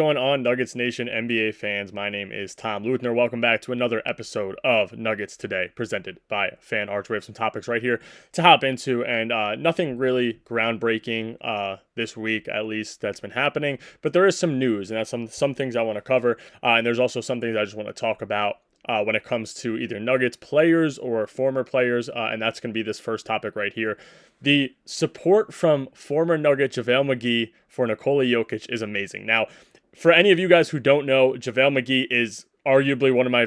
Going on, Nuggets Nation NBA fans? My name is Tom Leuthner. Welcome back to another episode of Nuggets Today, presented by Fan Arts. We have some topics right here to hop into, and nothing really groundbreaking this week, at least, that's been happening. But there is some news, and that's some things I want to cover, and there's also some things I just want to talk about when it comes to either Nuggets players or former players, and that's going to be this first topic right here. The support from former Nugget JaVale McGee for Nikola Jokic is amazing. Now, for any of you guys who don't know, JaVale McGee is arguably one of my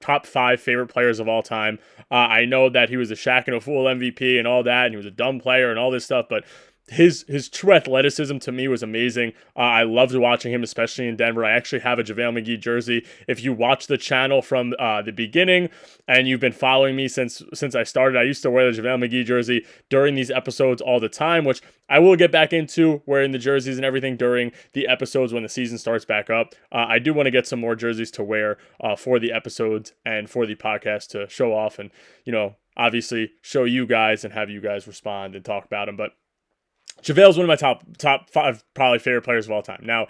top 5 favorite players of all time. I know that he was a Shaq and a Fool MVP and all that, and he was a dumb player and all this stuff, but his true athleticism to me was amazing. I loved watching him, especially in Denver. I actually have a JaVale McGee jersey. If you watch the channel from the beginning and you've been following me since I started, I used to wear the JaVale McGee jersey during these episodes all the time, which I will get back into wearing the jerseys and everything during the episodes when the season starts back up. I do want to get some more jerseys to wear for the episodes and for the podcast to show off and, obviously show you guys and have you guys respond and talk about them. But JaVale's one of my top 5 probably favorite players of all time. Now,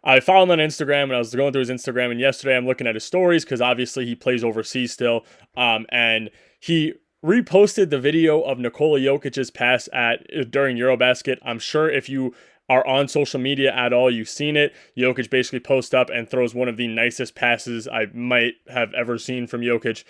I follow him on Instagram, and I was going through his Instagram, and yesterday I'm looking at his stories because obviously he plays overseas still, and he reposted the video of Nikola Jokic's pass during Eurobasket. I'm sure if you are on social media at all, you've seen it. Jokic basically posts up and throws one of the nicest passes I might have ever seen from Jokic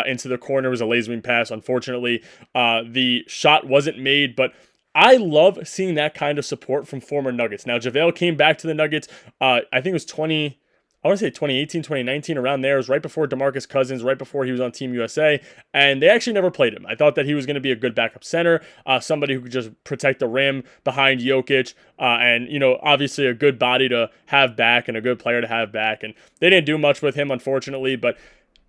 into the corner. It was a laser beam pass. Unfortunately, the shot wasn't made, but I love seeing that kind of support from former Nuggets. Now, JaVale came back to the Nuggets, I think it was 2018, 2019, around there. It was right before DeMarcus Cousins, right before he was on Team USA, and they actually never played him. I thought that he was going to be a good backup center, somebody who could just protect the rim behind Jokic, and, obviously a good body to have back and a good player to have back, and they didn't do much with him, unfortunately, but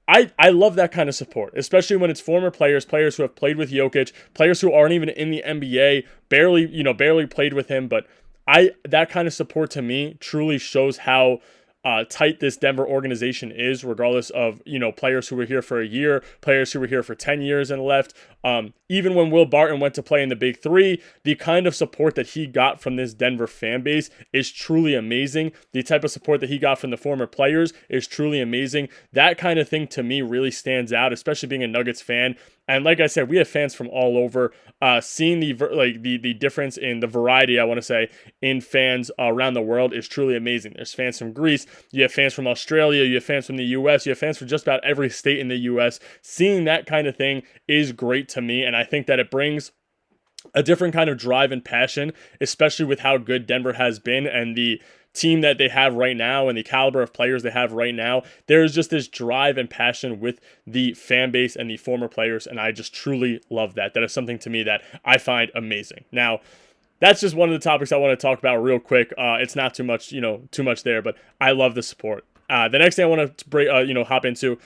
I love that kind of support, especially when it's former players who have played with Jokic, players who aren't even in the NBA, barely played with him. But that kind of support to me truly shows how tight this Denver organization is, regardless of, players who were here for a year, players who were here for 10 years and left. Even when Will Barton went to play in the Big Three, the kind of support that he got from this Denver fan base is truly amazing. The type of support that he got from the former players is truly amazing. That kind of thing to me really stands out, especially being a Nuggets fan. And like I said, we have fans from all over. Seeing the difference in the variety, I want to say, in fans around the world is truly amazing. There's fans from Greece, you have fans from Australia, you have fans from the US, you have fans from just about every state in the US. Seeing that kind of thing is great to me, and I think that it brings a different kind of drive and passion, especially with how good Denver has been and the team that they have right now and the caliber of players they have right now. There's just this drive and passion with the fan base and the former players, and I just truly love that. That is something to me that I find amazing. Now, that's just one of the topics I want to talk about real quick. It's not too much there, but I love the support. The next thing I want to hop into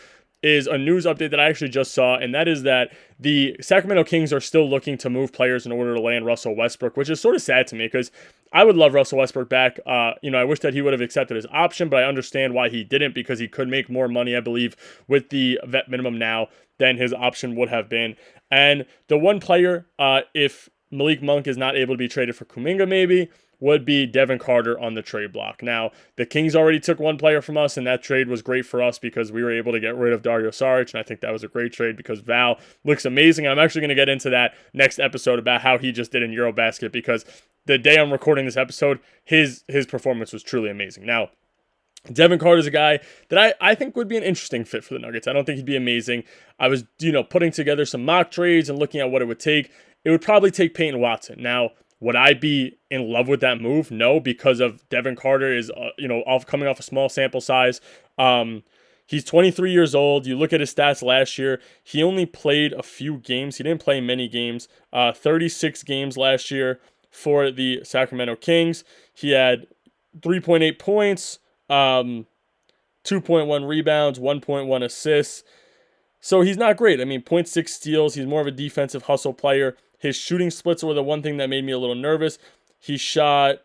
is a news update that I actually just saw, and that is that the Sacramento Kings are still looking to move players in order to land Russell Westbrook, which is sort of sad to me because I would love Russell Westbrook back. I wish that he would have accepted his option, but I understand why he didn't, because he could make more money, I believe, with the vet minimum now than his option would have been. And the one player, if Malik Monk is not able to be traded for Kuminga maybe, would be Devin Carter on the trade block. Now, the Kings already took one player from us, and that trade was great for us because we were able to get rid of Dario Saric, and I think that was a great trade because Val looks amazing. I'm actually going to get into that next episode about how he just did in Eurobasket, because the day I'm recording this episode, his performance was truly amazing. Now, Devin Carter is a guy that I think would be an interesting fit for the Nuggets. I don't think he'd be amazing. I was, putting together some mock trades and looking at what it would take. It would probably take Peyton Watson. Now, would I be in love with that move? No, because of Devin Carter is, coming off a small sample size. He's 23 years old. You look at his stats last year, he only played a few games. He didn't play many games. 36 games last year for the Sacramento Kings. He had 3.8 points, 2.1 rebounds, 1.1 assists. So he's not great. I mean, 0.6 steals. He's more of a defensive hustle player. His shooting splits were the one thing that made me a little nervous. He shot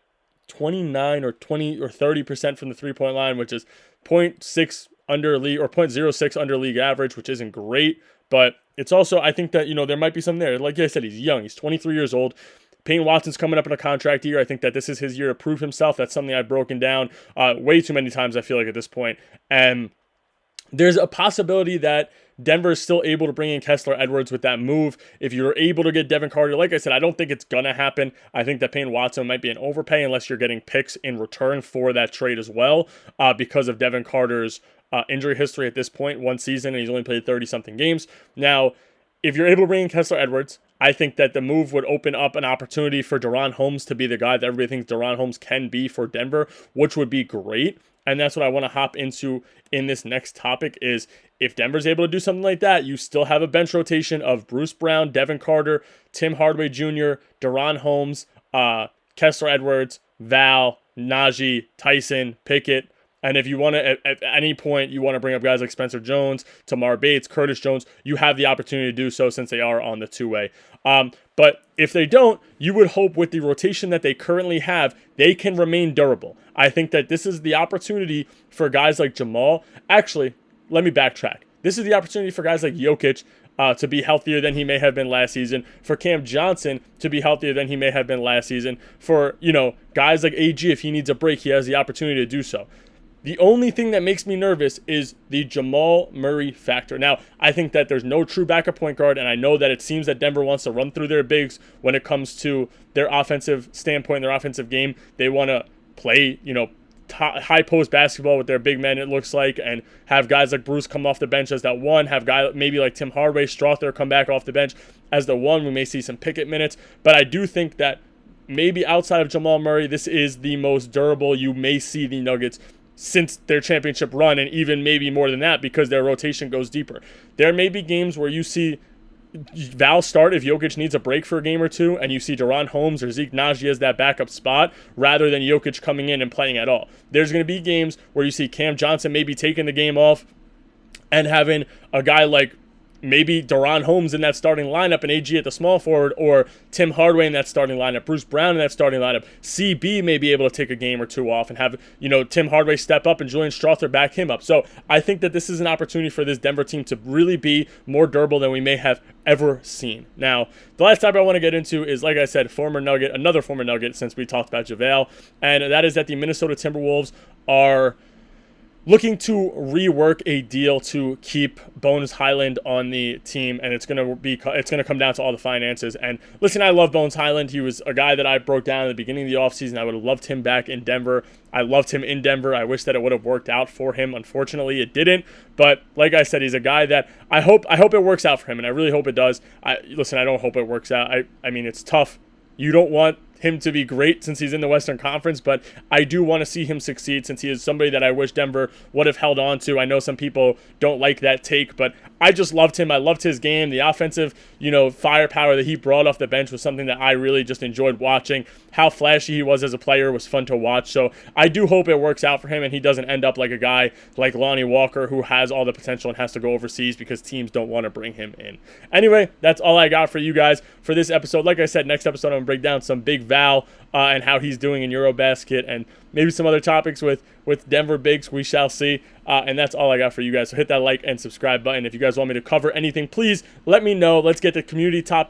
29 or 20 or 30% from the three-point line, which is 0.6 under league or 0.06 under league average, which isn't great. But it's also, I think that, there might be something there. Like I said, he's young. He's 23 years old. Payne Watson's coming up in a contract year. I think that this is his year to prove himself. That's something I've broken down way too many times, I feel like, at this point. And there's a possibility that Denver is still able to bring in Kessler Edwards with that move. If you're able to get Devin Carter, like I said, I don't think it's going to happen. I think that Payne Watson might be an overpay unless you're getting picks in return for that trade as well, because of Devin Carter's injury history at this point, one season, and he's only played 30-something games. Now, if you're able to bring in Kessler Edwards, I think that the move would open up an opportunity for Deron Holmes to be the guy that everybody thinks Deron Holmes can be for Denver, which would be great. And that's what I want to hop into in this next topic is if Denver's able to do something like that, you still have a bench rotation of Bruce Brown, Devin Carter, Tim Hardaway Jr., Deron Holmes, Kessler Edwards, Val, Najee, Tyson, Pickett. And if you want to, at any point, you want to bring up guys like Spencer Jones, Tamar Bates, Curtis Jones, you have the opportunity to do so since they are on the two-way. But if they don't, you would hope with the rotation that they currently have, they can remain durable. I think that this is the opportunity for guys like Jamal. Actually, let me backtrack. This is the opportunity for guys like Jokic to be healthier than he may have been last season, for Cam Johnson to be healthier than he may have been last season, for, guys like AG, if he needs a break, he has the opportunity to do so. The only thing that makes me nervous is the Jamal Murray factor. Now, I think that there's no true backup point guard, and I know that it seems that Denver wants to run through their bigs when it comes to their offensive standpoint, their offensive game. They want to play, high post basketball with their big men, it looks like, and have guys like Bruce come off the bench as that one, have guys maybe like Tim Hardaway, Strother come back off the bench as the one. We may see some Pickett minutes, but I do think that maybe outside of Jamal Murray, this is the most durable you may see the Nuggets since their championship run, and even maybe more than that because their rotation goes deeper. There may be games where you see Val start if Jokic needs a break for a game or two, and you see Deron Holmes or Zeke Naji as that backup spot rather than Jokic coming in and playing at all. There's going to be games where you see Cam Johnson maybe taking the game off and having a guy like maybe Deron Holmes in that starting lineup and AG at the small forward, or Tim Hardaway in that starting lineup, Bruce Brown in that starting lineup. CB may be able to take a game or two off and have, Tim Hardaway step up and Julian Strother back him up. So I think that this is an opportunity for this Denver team to really be more durable than we may have ever seen. Now, the last topic I want to get into is, like I said, another former Nugget, since we talked about JaVale, and that is that the Minnesota Timberwolves are looking to rework a deal to keep Bones Hyland on the team, and it's gonna come down to all the finances. And listen, I love Bones Hyland. He was a guy that I broke down at the beginning of the offseason. I would have loved him back in Denver. I loved him in Denver. I wish that it would have worked out for him. Unfortunately, it didn't. But like I said, he's a guy that I hope it works out for him, and I really hope it does. I don't hope it works out. I mean, it's tough. You don't want him to be great since he's in the Western Conference, but I do want to see him succeed since he is somebody that I wish Denver would have held on to. I know some people don't like that take, but I just loved him. I loved his game. The offensive, firepower that he brought off the bench was something that I really just enjoyed watching. How flashy he was as a player was fun to watch. So I do hope it works out for him and he doesn't end up like a guy like Lonnie Walker who has all the potential and has to go overseas because teams don't want to bring him in. Anyway, that's all I got for you guys for this episode. Like I said, next episode I'm going to break down some Big Val and how he's doing in Eurobasket and maybe some other topics with Denver Bigs. We shall see. And that's all I got for you guys. So hit that like and subscribe button. If you guys want me to cover anything, please let me know. Let's get the community talk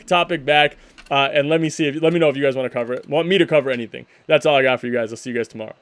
topic back. And let me know if you guys want me to cover anything. That's all I got for you guys. I'll see you guys tomorrow.